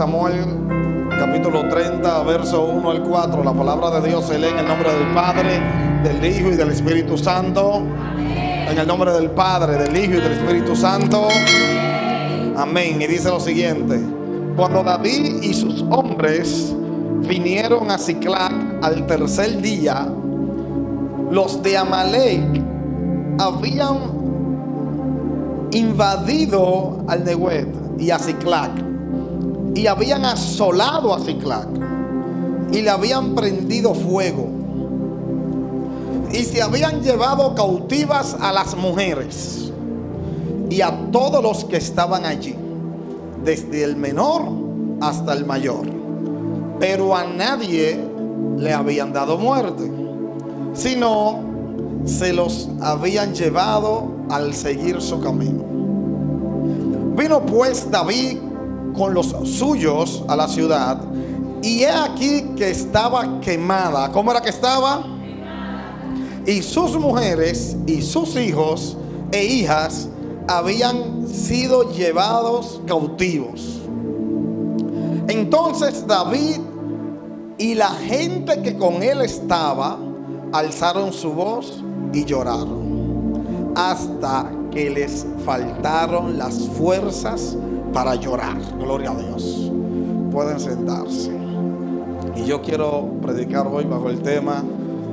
Samuel, capítulo 30, verso 1 al 4. La palabra de Dios se lee en el nombre del Padre, del Hijo y del Espíritu Santo. En el nombre del Padre, del Hijo y del Espíritu Santo. Amén. Y dice lo siguiente: cuando David y sus hombres vinieron a Siclac al tercer día, los de Amalec habían invadido al Neguet y a Siclac, y habían asolado a Siclac, y le habían prendido fuego, y se habían llevado cautivas a las mujeres y a todos los que estaban allí, desde el menor hasta el mayor, pero a nadie le habían dado muerte, sino se los habían llevado al seguir su camino. Vino pues David con los suyos a la ciudad, y he aquí que estaba quemada. ¿Cómo era que estaba? Y sus mujeres y sus hijos e hijas habían sido llevados cautivos. Entonces David y la gente que con él estaba alzaron su voz y lloraron hasta que les faltaron las fuerzas para llorar. Gloria a Dios. Pueden sentarse. Y yo quiero predicar hoy bajo el tema: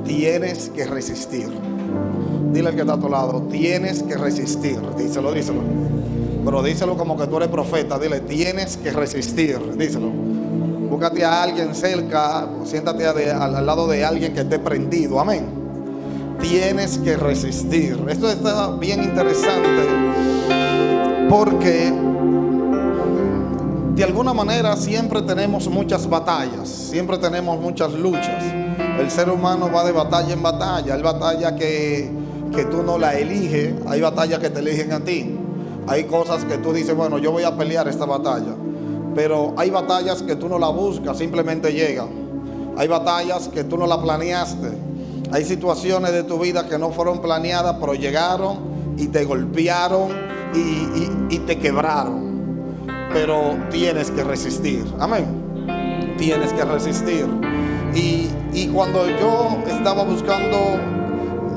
tienes que resistir. Dile al que está a tu lado: tienes que resistir. Díselo, díselo. Pero díselo como que tú eres profeta. Dile: tienes que resistir. Díselo. Búscate a alguien cerca, siéntate al lado de alguien que esté prendido. Amén. Tienes que resistir. Esto está bien interesante, porque de alguna manera siempre tenemos muchas batallas, siempre tenemos muchas luchas. El ser humano va de batalla en batalla. Hay batallas que tú no la eliges, hay batallas que te eligen a ti. Hay cosas que tú dices: bueno, yo voy a pelear esta batalla. Pero hay batallas que tú no la buscas, simplemente llegan. Hay batallas que tú no la planeaste. Hay situaciones de tu vida que no fueron planeadas, pero llegaron y te golpearon y te quebraron. Pero tienes que resistir. Amén. Tienes que resistir. Y cuando yo estaba buscando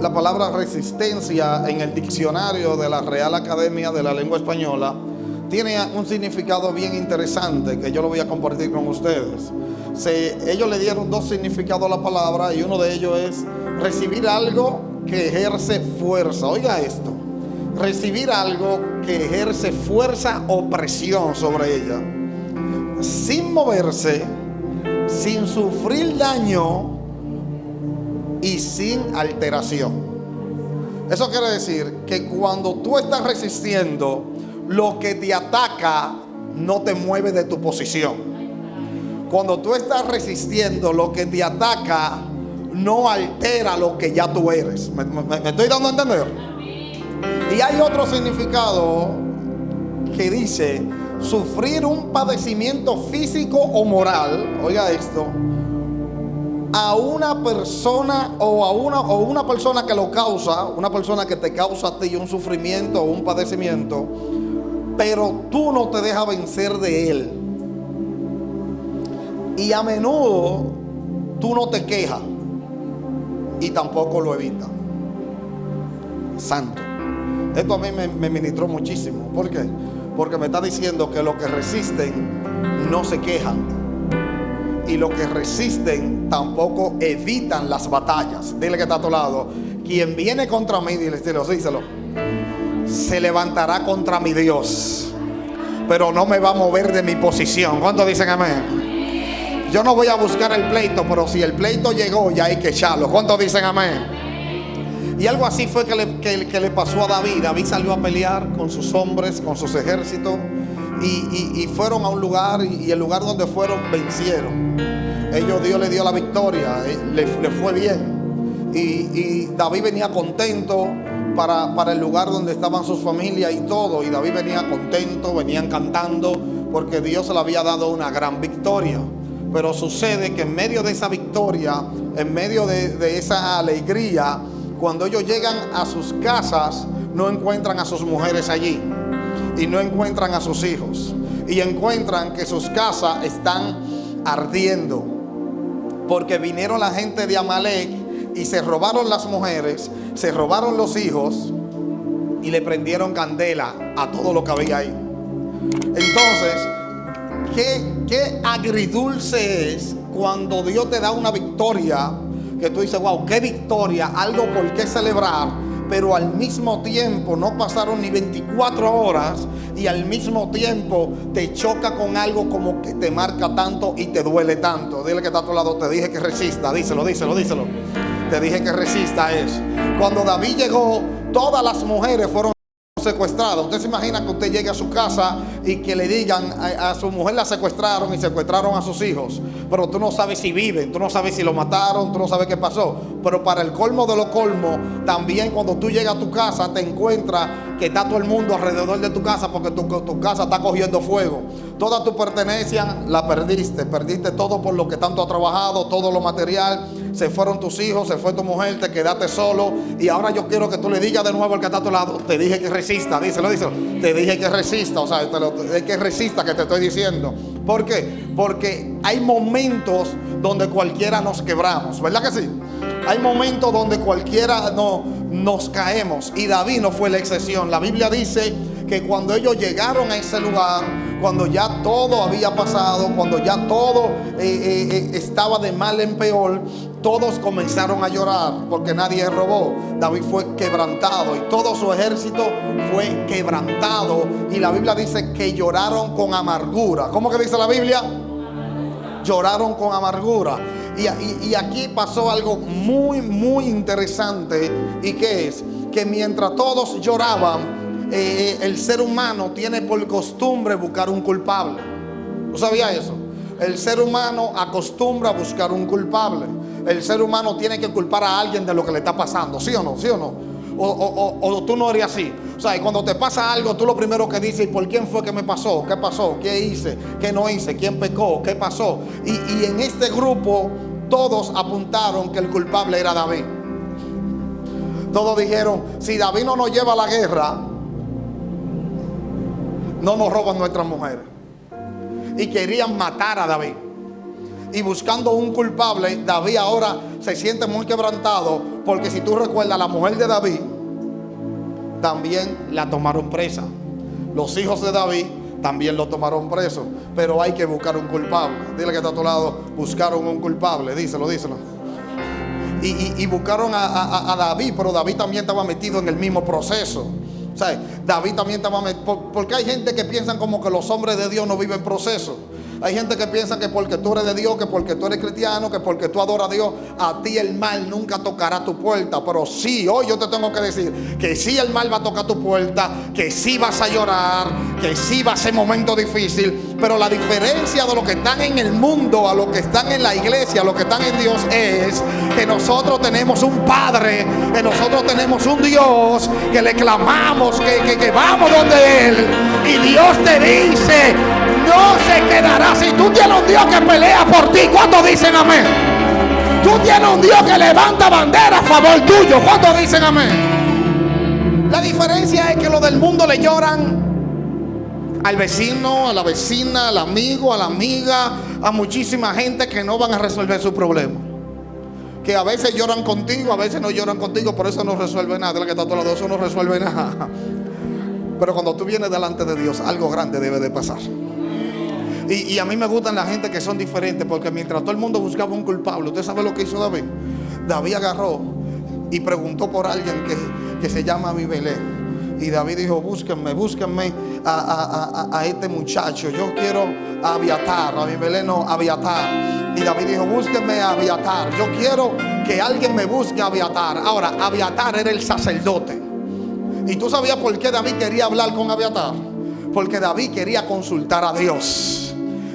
la palabra resistencia en el diccionario de la Real Academia de la Lengua Española, tiene un significado bien interesante que yo lo voy a compartir con ustedes. Ellos le dieron dos significados a la palabra, y uno de ellos es recibir algo que ejerce fuerza. Oiga esto: recibir algo que ejerce fuerza o presión sobre ella, sin moverse, sin sufrir daño y sin alteración. Eso quiere decir que cuando tú estás resistiendo, lo que te ataca no te mueve de tu posición. Cuando tú estás resistiendo, lo que te ataca no altera lo que ya tú eres. ¿Me estoy dando a entender? Y hay otro significado que dice sufrir un padecimiento físico o moral. Oiga esto: a una persona o una persona que lo causa, una persona que te causa a ti un sufrimiento o un padecimiento, pero tú no te dejas vencer de él. Y a menudo tú no te quejas y tampoco lo evitas. Santo. Esto a mí me ministró muchísimo. ¿Por qué? Porque me está diciendo que los que resisten no se quejan, y los que resisten tampoco evitan las batallas. Dile que está a tu lado: quien viene contra mí, díselo, se levantará contra mi Dios, pero no me va a mover de mi posición. ¿Cuántos dicen amén? Yo no voy a buscar el pleito, pero si el pleito llegó, ya hay que echarlo. ¿Cuántos dicen amén? Y algo así fue que le pasó a David. David salió a pelear con sus hombres, con sus ejércitos, y fueron a un lugar, y el lugar donde fueron vencieron. Dios le dio la victoria, le fue bien. Y David venía contento para el lugar donde estaban sus familias y todo. Y David venía contento, venían cantando, porque Dios le había dado una gran victoria. Pero sucede que en medio de esa victoria, en medio de esa alegría, cuando ellos llegan a sus casas, no encuentran a sus mujeres allí, y no encuentran a sus hijos. y encuentran que sus casas están ardiendo, porque vinieron la gente de Amalek y se robaron las mujeres, se robaron los hijos y le prendieron candela a todo lo que había ahí. Entonces, qué agridulce es cuando Dios te da una victoria, que tú dices, wow, qué victoria, algo por qué celebrar, pero al mismo tiempo no pasaron ni 24 horas y al mismo tiempo te choca con algo como que te marca tanto y te duele tanto. Dile que está a tu lado, te dije que resista, díselo. Te dije que resista eso. Cuando David llegó, todas las mujeres fueron secuestradas. Usted se imagina que usted llegue a su casa y que le digan a su mujer la secuestraron y secuestraron a sus hijos, pero tú no sabes si viven, tú no sabes si lo mataron, tú no sabes qué pasó. Pero para el colmo de los colmos, también cuando tú llegas a tu casa te encuentras que está todo el mundo alrededor de tu casa, porque tu casa está cogiendo fuego. Toda tu pertenencia la perdiste todo por lo que tanto has trabajado, todo lo material. Se fueron tus hijos, se fue tu mujer, te quedaste solo. Y ahora yo quiero que tú le digas de nuevo al que está a tu lado, te dije que resista, díselo. Te dije que resista, o sea, que resista, que te estoy diciendo. ¿Por qué? Porque hay momentos donde cualquiera nos quebramos, ¿verdad que sí? Hay momentos donde cualquiera nos caemos, y David no fue la excepción. La Biblia dice que cuando ellos llegaron a ese lugar, cuando ya todo había pasado, cuando ya todo estaba de mal en peor, todos comenzaron a llorar porque nadie robó. David fue quebrantado y todo su ejército fue quebrantado, y la Biblia dice que lloraron con amargura. ¿Cómo que dice la Biblia? Lloraron con amargura. Y aquí pasó algo muy, muy interesante. ¿Y qué es? Que mientras todos lloraban, el ser humano tiene por costumbre buscar un culpable. ¿Tú sabías eso? El ser humano acostumbra a buscar un culpable. El ser humano tiene que culpar a alguien de lo que le está pasando. ¿Sí o no? ¿Sí o no? O tú no eres así. O sea, y cuando te pasa algo, tú lo primero que dices, ¿por quién fue que me pasó? ¿Qué pasó? ¿Qué hice? ¿Qué no hice? ¿Quién pecó? ¿Qué pasó? Y en este grupo todos apuntaron que el culpable era David. Todos dijeron, si David no nos lleva a la guerra, no nos roban nuestras mujeres. Y querían matar a David. Y buscando un culpable, David ahora se siente muy quebrantado, porque si tú recuerdas, la mujer de David también la tomaron presa. Los hijos de David también lo tomaron preso. Pero hay que buscar un culpable. Dile que está a tu lado, buscaron un culpable. Díselo. Y buscaron a David, pero David también estaba metido en el mismo proceso. O sea, David también estaba metido, porque hay gente que piensan como que los hombres de Dios no viven procesos. Hay gente que piensa que porque tú eres de Dios, que porque tú eres cristiano, que porque tú adoras a Dios, a ti el mal nunca tocará tu puerta. Pero sí, hoy yo te tengo que decir que sí, el mal va a tocar tu puerta, que sí vas a llorar, que sí va a ser momento difícil. Pero la diferencia de los que están en el mundo a los que están en la iglesia, a los que están en Dios, es que nosotros tenemos un Padre, que nosotros tenemos un Dios, que le clamamos, que vamos donde Él, y Dios te dice, no se quedará. Si tú tienes un Dios que pelea por ti, ¿cuántos dicen amén? Tú tienes un Dios que levanta bandera a favor tuyo, ¿cuántos dicen amén? La diferencia es que los del mundo le lloran al vecino, a la vecina, al amigo, a la amiga, a muchísima gente que no van a resolver su problema. Que a veces lloran contigo, a veces no lloran contigo, por eso no resuelve nada. La que está a todos los dos, eso no resuelve nada. Pero cuando tú vienes delante de Dios, algo grande debe de pasar. Y a mí me gustan la gente que son diferentes, porque mientras todo el mundo buscaba un culpable, ¿usted sabe lo que hizo David? David agarró y preguntó por alguien que se llama Abimelech. Y David dijo, búsquenme a este muchacho. Yo quiero a Abiatar. Abimelech no, Abiatar. Y David dijo, búsquenme a Abiatar. Yo quiero que alguien me busque a Abiatar. Ahora, Abiatar era el sacerdote. ¿Y tú sabías por qué David quería hablar con Abiatar? Porque David quería consultar a Dios.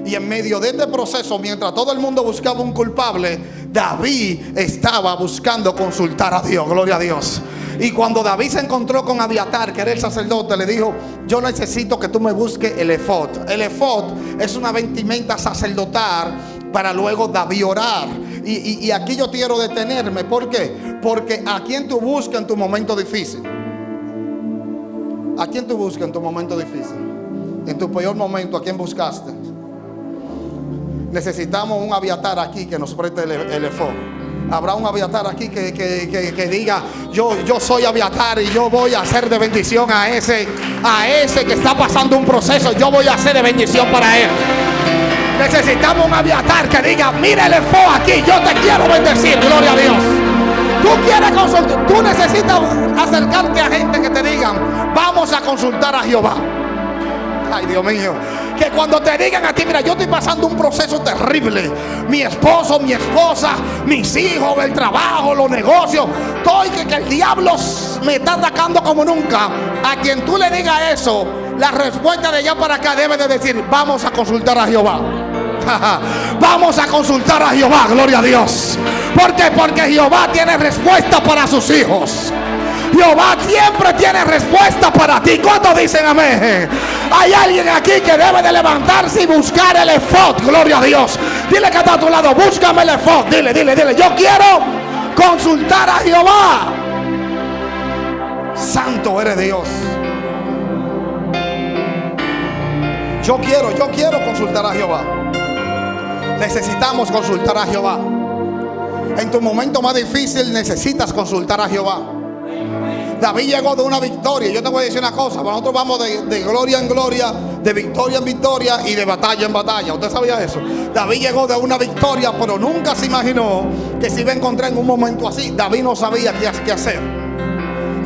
Y en medio de este proceso, mientras todo el mundo buscaba un culpable, David estaba buscando consultar a Dios. Gloria a Dios. Y cuando David se encontró con Abiatar, que era el sacerdote, le dijo, yo necesito que tú me busques el efod. El efod es una vestimenta sacerdotal para luego David orar. Y aquí yo quiero detenerme. ¿Por qué? Porque ¿a quién tú buscas en tu momento difícil? ¿A quién tú buscas en tu momento difícil? En tu peor momento, ¿a quién buscaste? Necesitamos un Abiatar aquí que nos preste el efod. Habrá un Abiatar aquí que diga: yo soy Abiatar y yo voy a hacer de bendición a ese que está pasando un proceso. Yo voy a hacer de bendición para él. Necesitamos un Abiatar que diga: mira el efod aquí, yo te quiero bendecir. Gloria a Dios. Tú quieres consultar, tú necesitas acercarte a gente que te digan: vamos a consultar a Jehová. Ay, Dios mío, que cuando te digan a ti: mira, yo estoy pasando un proceso terrible, mi esposo, mi esposa, mis hijos, el trabajo, los negocios, estoy que el diablo me está atacando como nunca. A quien tú le digas eso, la respuesta de allá para acá debe de decir: vamos a consultar a Jehová. Vamos a consultar a Jehová, gloria a Dios. ¿Por qué? Porque Jehová tiene respuesta para sus hijos. Jehová siempre tiene respuesta para ti. ¿Cuántos dicen amén? Hay alguien aquí que debe de levantarse y buscar el efod. Gloria a Dios. Dile que está a tu lado: búscame el efod. Dile: yo quiero consultar a Jehová. Santo eres Dios. Yo quiero consultar a Jehová. Necesitamos consultar a Jehová. En tu momento más difícil necesitas consultar a Jehová. David llegó de una victoria. Yo te voy a decir una cosa: nosotros vamos de gloria en gloria, de victoria en victoria y de batalla en batalla. ¿Usted sabía eso? David llegó de una victoria, pero nunca se imaginó que se iba a encontrar en un momento así. David no sabía qué hacer.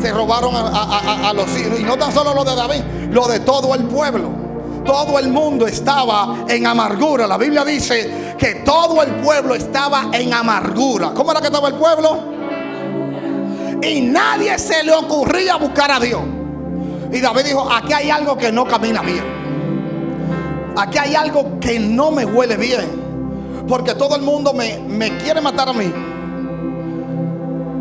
Se robaron a los hijos. Y no tan solo lo de David, lo de todo el pueblo. Todo el mundo estaba en amargura. La Biblia dice que todo el pueblo estaba en amargura. ¿Cómo era que estaba el pueblo? Y nadie se le ocurría buscar a Dios. Y David dijo: aquí hay algo que no camina bien. Aquí hay algo que no me huele bien. Porque todo el mundo me quiere matar a mí.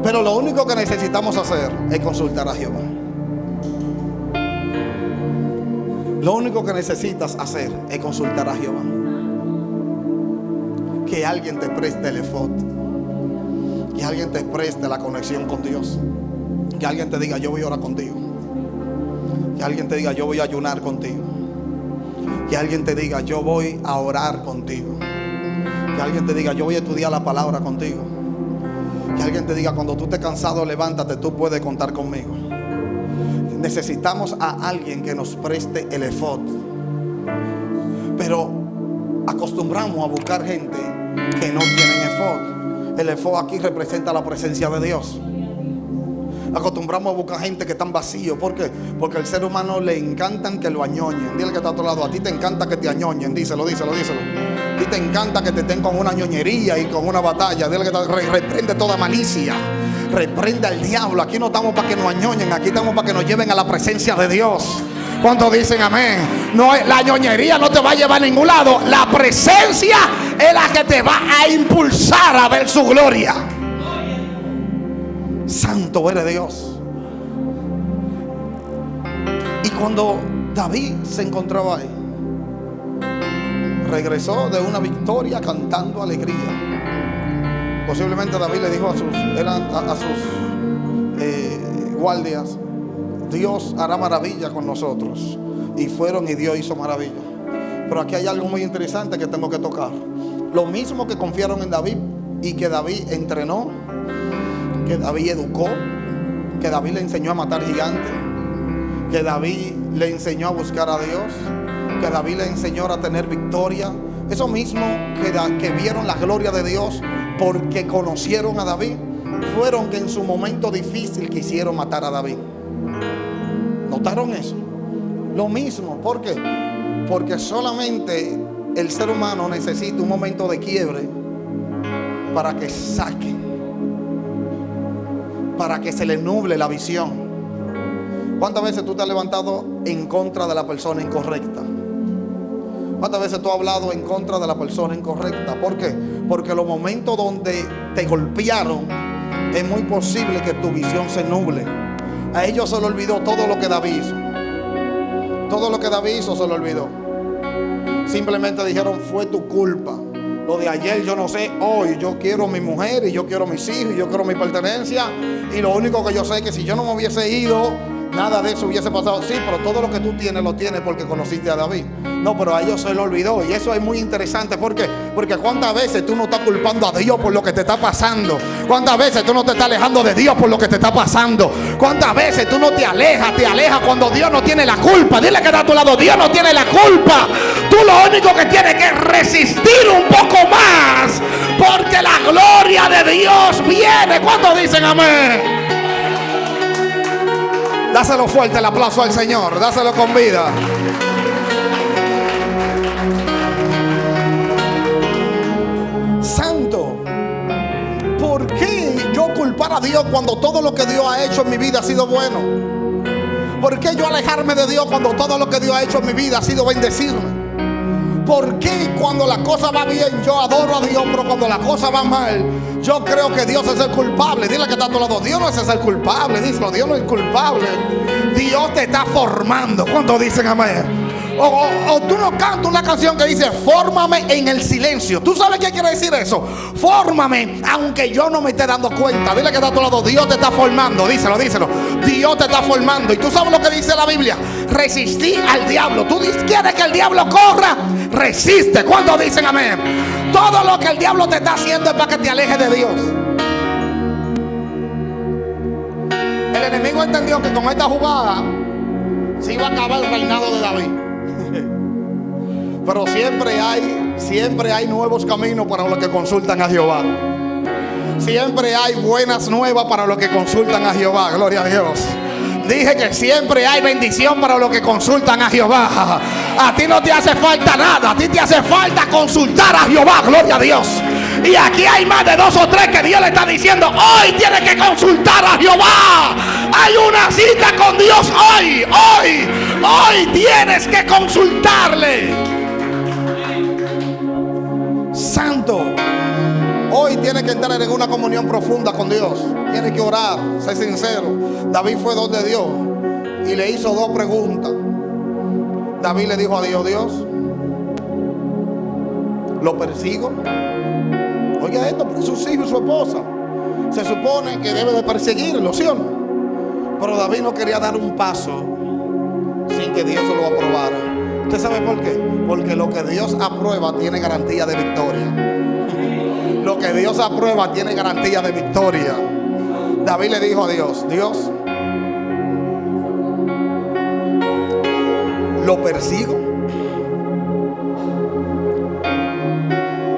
Pero lo único que necesitamos hacer es consultar a Jehová. Lo único que necesitas hacer es consultar a Jehová. Que alguien te preste el efod. Que alguien te preste la conexión con Dios. Que alguien te diga: yo voy a orar contigo. Que alguien te diga: yo voy a ayunar contigo. Que alguien te diga: yo voy a orar contigo. Que alguien te diga: yo voy a estudiar la palabra contigo. Que alguien te diga: cuando tú estés cansado, levántate, tú puedes contar conmigo. Necesitamos a alguien que nos preste el efod. Pero acostumbramos a buscar gente que no tienen efod. El efod aquí representa la presencia de Dios. Acostumbramos a buscar gente que están vacíos. ¿Por qué? Porque al ser humano le encantan que lo añoñen. Dile que está a otro lado: a ti te encanta que te añoñen. Díselo. A ti te encanta que te estén con una ñoñería y con una batalla. Dile que reprende toda malicia. Reprende al diablo. Aquí no estamos para que nos añoñen. Aquí estamos para que nos lleven a la presencia de Dios. ¿Cuántos dicen amén? No, la ñoñería no te va a llevar a ningún lado. La presencia es la que te va a impulsar a ver su gloria. Santo eres Dios. Y cuando David se encontraba ahí, regresó de una victoria cantando alegría. Posiblemente David le dijo a sus guardias: Dios hará maravilla con nosotros. Y fueron y Dios hizo maravilla. Pero aquí hay algo muy interesante que tengo que tocar. Lo mismo que confiaron en David y que David entrenó, que David educó, que David le enseñó a matar gigantes, que David le enseñó a buscar a Dios, que David le enseñó a tener victoria. Eso mismo que vieron la gloria de Dios porque conocieron a David, fueron que en su momento difícil quisieron matar a David. ¿Notaron eso? Lo mismo. ¿Por qué? Porque solamente el ser humano necesita un momento de quiebre para que saque, para que se le nuble la visión. ¿Cuántas veces tú te has levantado en contra de la persona incorrecta? ¿Cuántas veces tú has hablado en contra de la persona incorrecta? ¿Por qué? Porque los momentos donde te golpearon, es muy posible que tu visión se nuble. A ellos se le olvidó todo lo que David hizo. Todo lo que David hizo se lo olvidó. Simplemente dijeron: fue tu culpa. Lo de ayer yo no sé, hoy yo quiero mi mujer y yo quiero mis hijos y yo quiero mi pertenencia. Y lo único que yo sé es que si yo no me hubiese ido, nada de eso hubiese pasado. Sí, pero todo lo que tú tienes lo tienes porque conociste a David. No, pero a ellos se lo olvidó. Y eso es muy interesante. ¿Por qué? Porque cuántas veces tú no estás culpando a Dios por lo que te está pasando. Cuántas veces tú no te estás alejando de Dios por lo que te está pasando. Cuántas veces tú no te alejas cuando Dios no tiene la culpa. Dile que está a tu lado, Dios no tiene la culpa. Tú lo único que tienes que resistir un poco más, porque la gloria de Dios viene. ¿Cuántos dicen amén? Dáselo fuerte el aplauso al Señor. Dáselo con vida. Santo, ¿por qué yo culpar a Dios cuando todo lo que Dios ha hecho en mi vida ha sido bueno? ¿Por qué yo alejarme de Dios cuando todo lo que Dios ha hecho en mi vida ha sido bendecirme? ¿Por qué cuando la cosa va bien yo adoro a Dios, pero cuando la cosa va mal yo creo que Dios es el culpable? Dile que está a tu lado, Dios no es el culpable. Díselo, Dios no es culpable. Dios te está formando. ¿Cuántos dicen amén? O tú no cantas una canción que dice fórmame en el silencio. ¿Tú sabes qué quiere decir eso? Fórmame aunque yo no me esté dando cuenta. Dile que está a tu lado, Dios te está formando. Díselo, díselo, Dios te está formando. Y tú sabes lo que dice la Biblia: resistí al diablo. Tú quieres que el diablo corra, resiste. ¿Cuántos dicen amén? Todo lo que el diablo te está haciendo es para que te alejes de Dios. El enemigo entendió que con esta jugada se iba a acabar el reinado de David. Pero siempre hay nuevos caminos para los que consultan a Jehová. Siempre hay buenas nuevas para los que consultan a Jehová. Gloria a Dios. Dije que siempre hay bendición para los que consultan a Jehová. A ti no te hace falta nada. A ti te hace falta consultar a Jehová. Gloria a Dios. Y aquí hay más de 2 o 3 que Dios le está diciendo: hoy tienes que consultar a Jehová. Hay una cita con Dios hoy. Hoy tienes que consultarle. Santo, hoy tienes que entrar en una comunión profunda con Dios. Tienes que orar, ser sincero. David fue donde Dios y le hizo 2 preguntas. David le dijo a Dios: Dios, ¿lo persigo? Oiga esto, pero sus hijos y su esposa se supone que debe de perseguirlo, ¿sí o no? Pero David no quería dar un paso sin que Dios se lo aprobara. ¿Usted sabe por qué? Porque lo que Dios aprueba tiene garantía de victoria. Lo que Dios aprueba tiene garantía de victoria. David le dijo a Dios: Dios, ¿lo persigo?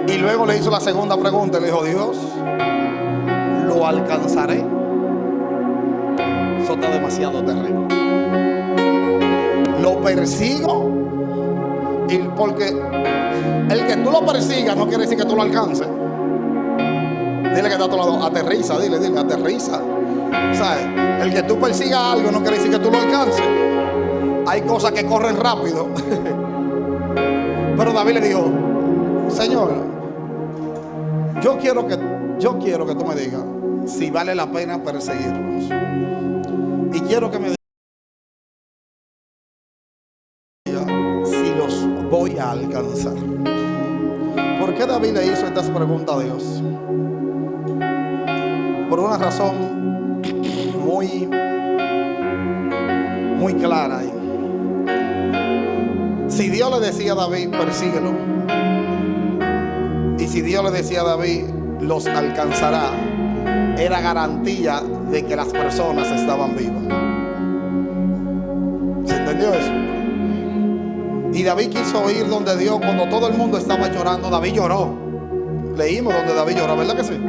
Y luego le hizo la segunda pregunta. Le dijo: Dios, ¿lo alcanzaré? Eso está demasiado terrible. ¿Lo persigo? Y porque el que tú lo persigas no quiere decir que tú lo alcances. Dile que está a tu lado, aterriza, dile, aterriza. ¿Sabes? El que tú persigas algo no quiere decir que tú lo alcances. Hay cosas que corren rápido. Pero David le dijo: Señor, yo quiero que tú me digas si vale la pena perseguirlos. Y quiero que me digas si los voy a alcanzar. ¿Por qué David le hizo estas preguntas a Dios? Por una razón muy clara. Si Dios le decía a David: persíguelo, y si Dios le decía a David: los alcanzará, era garantía de que las personas estaban vivas. ¿Se entendió eso? Y David quiso ir donde Dios cuando todo el mundo estaba llorando. David lloró. Leímos donde David lloró, ¿verdad que sí?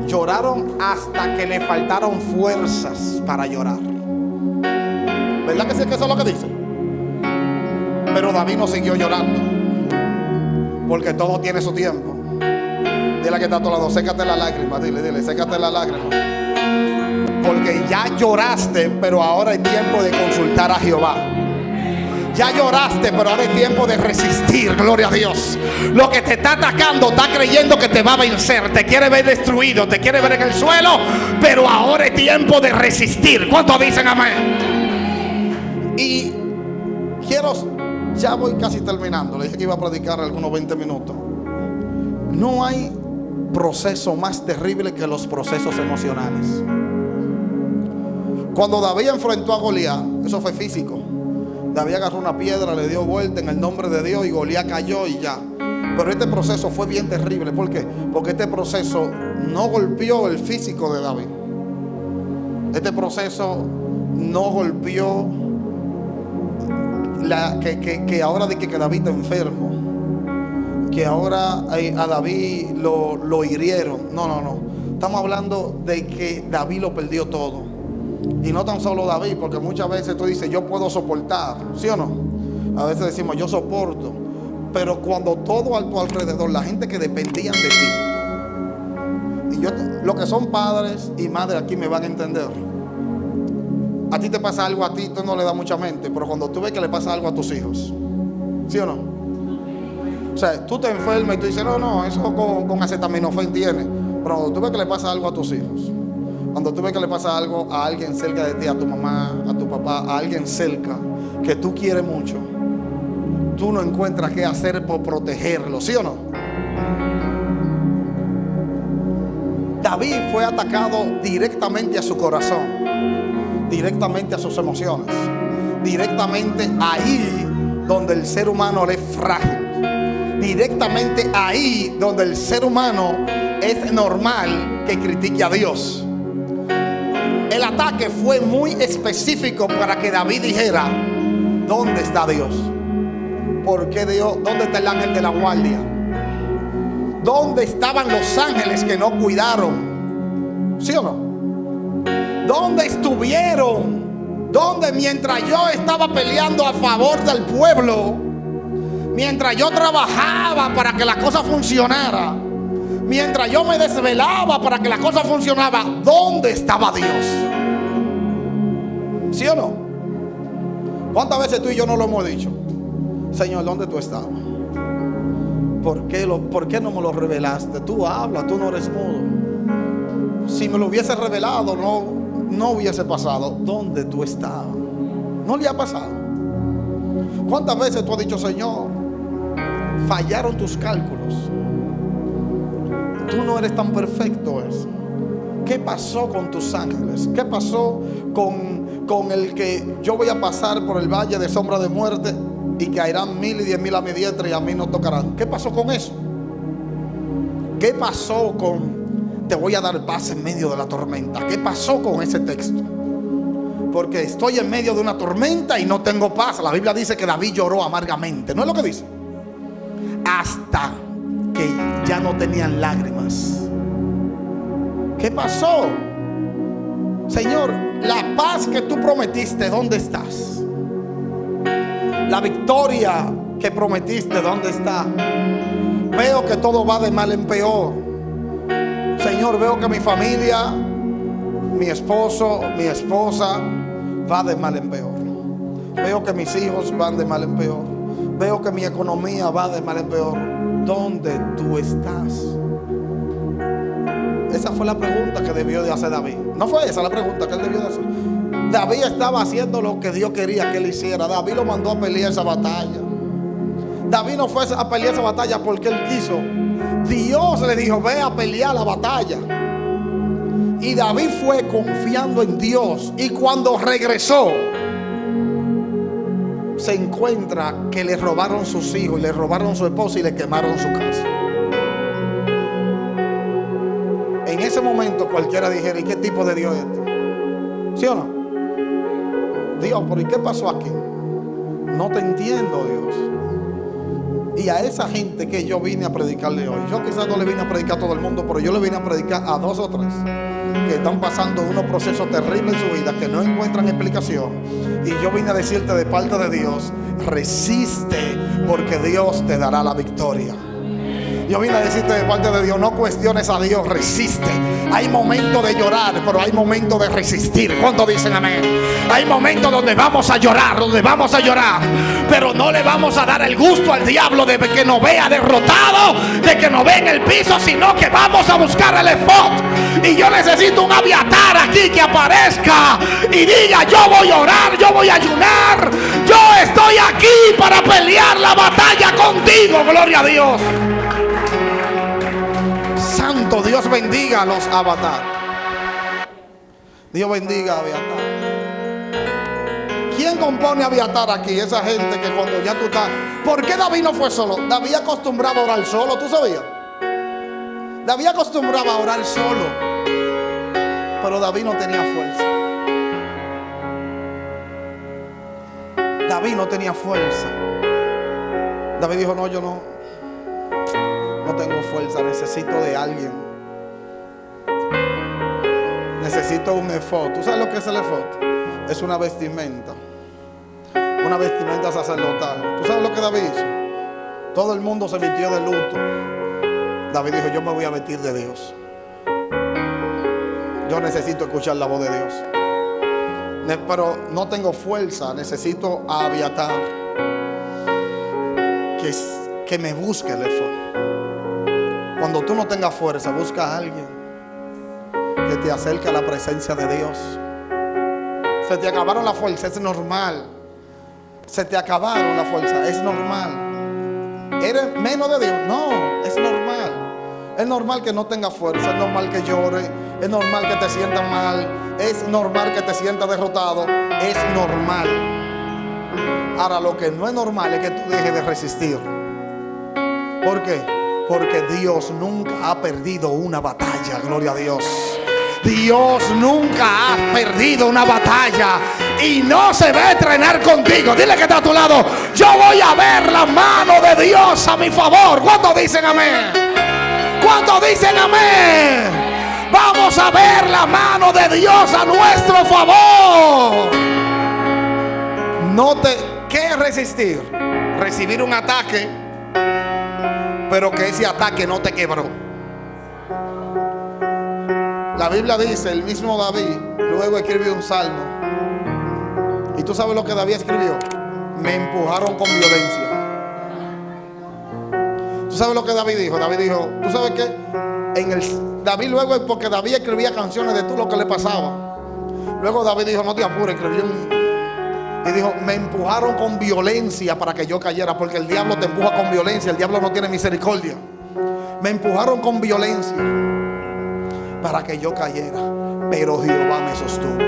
Lloraron hasta que le faltaron fuerzas para llorar. ¿Verdad que sí? Que eso es lo que dice. Pero David no siguió llorando, porque todo tiene su tiempo. Dile que está a tu lado: sécate la lágrima. Dile, sécate la lágrima. Porque ya lloraste, pero ahora es tiempo de consultar a Jehová. Ya lloraste, pero ahora es tiempo de resistir. Gloria a Dios. Lo que te está atacando está creyendo que te va a vencer. Te quiere ver destruido, te quiere ver en el suelo, pero ahora es tiempo de resistir. ¿Cuántos dicen amén? Y ya voy casi terminando. Le dije que iba a predicar algunos 20 minutos. No hay proceso más terrible que los procesos emocionales. Cuando David enfrentó a Goliat, eso fue físico. David agarró una piedra, le dio vuelta en el nombre de Dios y Goliat cayó y ya. Pero este proceso fue bien terrible. ¿Por qué? Porque este proceso no golpeó el físico de David. Este proceso no golpeó que ahora de que David está enfermo, que ahora a David lo hirieron. No. Estamos hablando de que David lo perdió todo. Y no tan solo David, porque muchas veces tú dices, yo puedo soportar, ¿sí o no? A veces decimos, yo soporto. Pero cuando todo a tu alrededor, la gente que dependían de ti, y los que son padres y madres aquí me van a entender. A ti te pasa algo, a ti tú no le das mucha mente, pero cuando tú ves que le pasa algo a tus hijos, ¿sí o no? O sea, tú te enfermas y tú dices, no, eso con acetaminofén tiene. Pero cuando tú ves que le pasa algo a tus hijos, cuando tú ves que le pasa algo a alguien cerca de ti, a tu mamá, a tu papá, a alguien cerca que tú quieres mucho, tú no encuentras qué hacer por protegerlo, ¿sí o no? David fue atacado directamente a su corazón, directamente a sus emociones, directamente ahí donde el ser humano es frágil, directamente ahí donde el ser humano es normal que critique a Dios. El ataque fue muy específico para que David dijera, ¿dónde está Dios? ¿Por qué Dios? ¿Dónde está el ángel de la guardia? ¿Dónde estaban los ángeles que no cuidaron? ¿Sí o no? ¿Dónde estuvieron? ¿Dónde mientras yo estaba peleando a favor del pueblo? Mientras yo trabajaba para que la cosa funcionara, mientras yo me desvelaba para que la cosa funcionaba, ¿dónde estaba Dios? ¿Sí o no? ¿Cuántas veces tú y yo no lo hemos dicho? Señor, ¿dónde tú estabas? ¿Por qué no me lo revelaste? Tú hablas, tú no eres mudo. Si me lo hubiese revelado, no hubiese pasado. ¿Dónde tú estabas? ¿No le ha pasado? ¿Cuántas veces tú has dicho, Señor, fallaron tus cálculos? Tú no eres tan perfecto eso. ¿Qué pasó con tus ángeles? ¿Qué pasó con el que yo voy a pasar por el valle de sombra de muerte y caerán 1000 y 10,000 a mi diestra y a mí no tocarán? ¿Qué pasó con eso? ¿Qué pasó con te voy a dar paz en medio de la tormenta? ¿Qué pasó con ese texto? Porque estoy en medio de una tormenta y no tengo paz. La Biblia dice que David lloró amargamente. ¿No es lo que dice? Hasta que ya no tenían lágrimas. ¿Qué pasó? Señor, la paz que tú prometiste, ¿dónde estás? La victoria que prometiste, ¿dónde está? Veo que todo va de mal en peor. Señor, veo que mi familia, mi esposo, mi esposa va de mal en peor. Veo que mis hijos van de mal en peor. Veo que mi economía va de mal en peor. ¿Dónde tú estás? Esa fue la pregunta que debió de hacer David. No fue esa la pregunta que él debió de hacer. David estaba haciendo lo que Dios quería que él hiciera. David lo mandó a pelear esa batalla. David no fue a pelear esa batalla porque él quiso. Dios le dijo, ve a pelear la batalla. Y David fue confiando en Dios. Y cuando regresó, se encuentra que le robaron sus hijos y le robaron su esposa y le quemaron su casa. En ese momento cualquiera dijera, ¿y qué tipo de Dios es este? ¿Sí o no? Dios, ¿pero y qué pasó aquí? No te entiendo, Dios. Y a esa gente que yo vine a predicarle hoy, yo quizás no le vine a predicar a todo el mundo, pero yo le vine a predicar a 2 o 3 que están pasando unos procesos terribles en su vida, que no encuentran explicación. Y yo vine a decirte de parte de Dios, resiste, porque Dios te dará la victoria. Yo vine a decirte de parte de Dios, no cuestiones a Dios, resiste. Hay momentos de llorar, pero hay momentos de resistir. ¿Cuántos dicen amén? Hay momentos donde vamos a llorar, pero no le vamos a dar el gusto al diablo de que nos vea derrotado, de que nos vea en el piso, sino que vamos a buscar el efod. Y yo necesito un Abiatar aquí que aparezca y diga, yo voy a orar, yo voy a ayunar, yo estoy aquí para pelear la batalla contigo. Gloria a Dios. Santo, Dios bendiga a los Abiatar. Dios bendiga a Abiatar. ¿Quién compone a Abiatar aquí? Esa gente que cuando ya tú estás... ¿Por qué David no fue solo? David acostumbraba a orar solo, ¿tú sabías? David acostumbraba a orar solo, pero David no tenía fuerza. David no tenía fuerza. David dijo, no, yo no tengo fuerza, necesito de alguien. Necesito un efod. ¿Tú sabes lo que es el efod? Es una vestimenta sacerdotal. ¿Tú sabes lo que David hizo? Todo el mundo se vistió de luto. David dijo, yo me voy a vestir de Dios. Yo necesito escuchar la voz de Dios. Pero no tengo fuerza. Necesito a Abiatar que me busque el efod. Cuando tú no tengas fuerza, busca a alguien que te acerque a la presencia de Dios. Se te acabaron la fuerza, es normal. Se te acabaron la fuerza, es normal. ¿Eres menos de Dios? No, es normal. Es normal que no tengas fuerza, es normal que llores, es normal que te sientas mal, es normal que te sientas derrotado, es normal. Ahora, lo que no es normal es que tú dejes de resistir. ¿Por qué? Porque Dios nunca ha perdido una batalla, gloria a Dios. Dios nunca ha perdido una batalla y no se va a entrenar contigo. Dile que está a tu lado, yo voy a ver la mano de Dios a mi favor. ¿Cuántos dicen amén? ¿Cuántos dicen amén? Vamos a ver la mano de Dios a nuestro favor. ¿Qué es resistir? Recibir un ataque, pero que ese ataque no te quebró. La Biblia dice, el mismo David luego escribió un salmo. ¿Y tú sabes lo que David escribió? Me empujaron con violencia. ¿Tú sabes lo que David dijo? David dijo, ¿tú sabes qué? David luego, porque David escribía canciones de todo lo que le pasaba. Luego David dijo, no te apures, y dijo, me empujaron con violencia para que yo cayera, porque el diablo te empuja con violencia, el diablo no tiene misericordia. Me empujaron con violencia para que yo cayera, pero Jehová me sostuvo.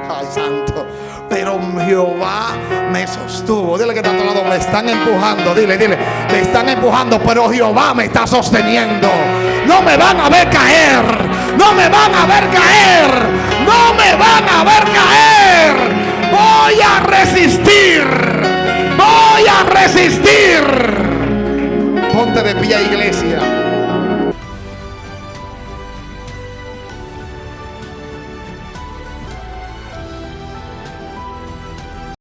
Ay, santo. Pero Jehová me sostuvo. Dile que está a tu lado, me están empujando. Dile, me están empujando, pero Jehová me está sosteniendo. No me van a ver caer. No me van a ver caer. No me van a ver caer. Voy a resistir. Voy a resistir. Ponte de pie, iglesia.